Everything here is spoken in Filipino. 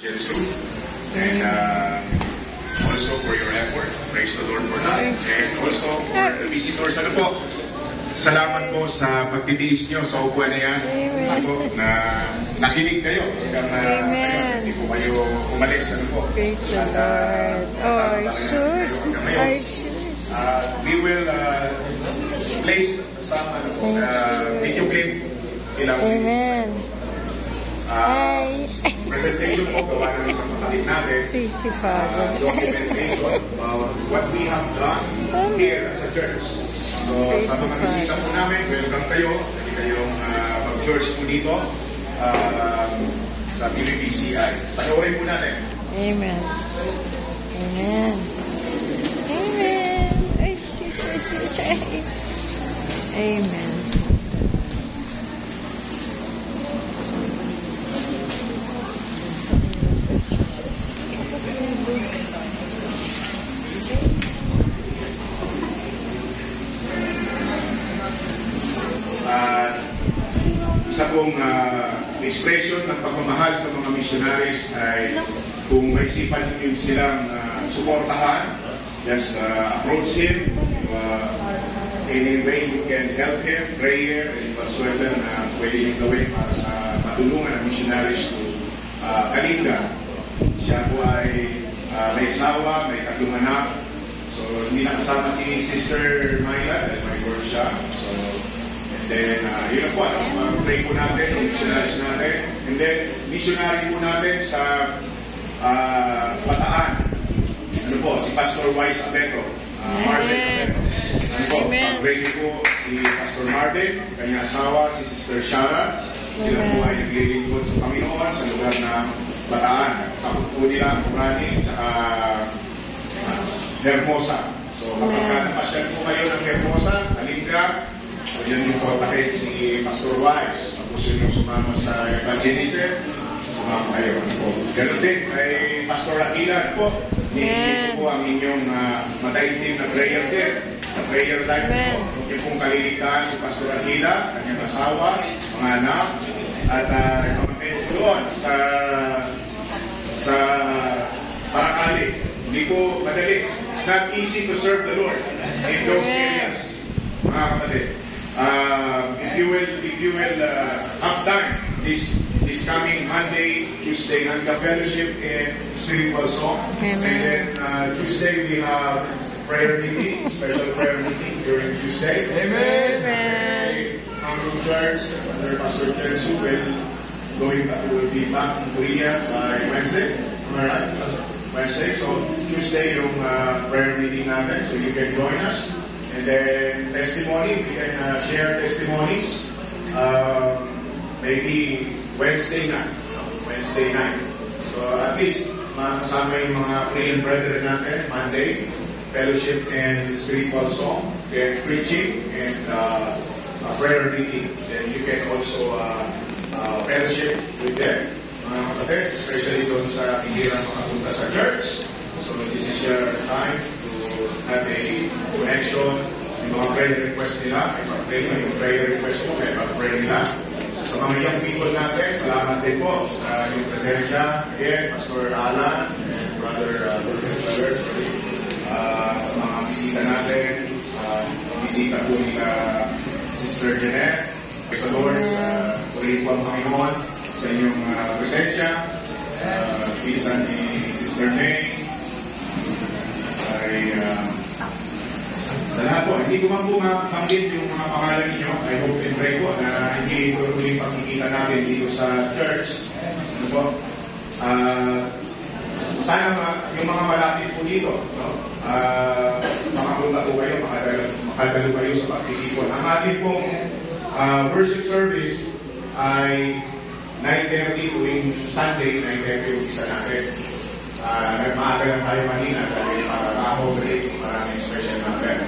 Jetsu, and also for your effort. Praise the Lord for that. And also for the visitors, salamat po sa pagtitiis nyo sa upuan na yan. Na nakinig kayo hanggang hindi po kayo umalis. Praise the Lord. I should. We will place some video clip in our presentation po gawa ng isang kapatid natin, documentation about what we have done here as a church. So sa mga bisita po namin, welcome kayo. Pwede kayong mag-church po dito sa PBBCI. Panoorin po natin. Amen. Amen. Amen. Amen. Isa pong expression ng pagmamahal sa mga missionaries ay kung maisipan nyo silang suportahan, just approach him. Any way you can help him, prayer, and whatsoever na pwede nyo gawin para sa matulungan ng missionaries to Kalinga. Siya po ay may asawa, may 3 anak. So hindi nakasama si Sister Myla dahil may work siya. So, then, yun po, pray po natin, yung missionaries natin. And then, missionary po natin sa Bataan. Ano po, si Pastor Wise Abeto. Marvin Abeto. Ano po, pag-pray po si Pastor Marvin, kanyang asawa, si Sister Shara. Sila po ay naglilingkod sa Panginoon sa lugar ng Bataan. Sakot po nila ang Kurani, saka Hermosa. So, kapag napasyal po kayo ng Hermosa, Kalinga, so, yan yung kontakin si Pastor Wise. Tapos yun yung sumama sa evangelism. Sumama kayo. Ganun din kay Pastor Aquila po. Hindi po ang inyong mataimtim na prayer din. Sa prayer life po. Yung pong kaliligtaan si Pastor Aquila, kanyang asawa, mga anak, at ipamagpay po doon sa Paracali. Hindi po madali. It's not easy to serve the Lord in those areas. Mga kapatid. If you will have time this coming Monday, Tuesday, Hanggang Fellowship in Spiritual Song. And then Tuesday we have prayer meeting, special prayer meeting during Tuesday. Amen. Hanggang Church under Pastor Jetsu will be back in Korea by Wednesday. Am I right? Wednesday. So Tuesday yung prayer meeting natin, so you can join us. And then testimony, we can share testimonies. Maybe Wednesday night. So at least makasama yung mga praying brethren natin Monday, fellowship and spiritual song, then preaching and a prayer meeting. Then you can also fellowship with them, mga kapatid, especially doon sa hindi na makapunta sa church. So this is your time to have a connection. Yung mga prayer request nila, may pag-pray na yung prayer request mo, may pag-pray nila. Sa mga young people natin, salamat din po sa yung presensya. Again, Pastor Alan and Brother sa mga bisita natin, bisita po nila Sister Jeanette. Praise the Lord, purihin po ang Panginoon sa inyong presensya. Pinsan ni Sister May, ay sa lahat po, hindi ko man po mabanggit yung mga pangalan ninyo. I hope and pray po na hindi ito yung pagkikita natin dito sa church. Ano po? Sana yung mga malapit po dito, no? Makapunta po kayo, makadalo kayo sa pagkikipon. Ang ating pong worship service ay 9:30 tuwing Sunday, 9:30 yung isa natin. Nagmaaga lang tayo kanina dahil para ako break, maraming special natin.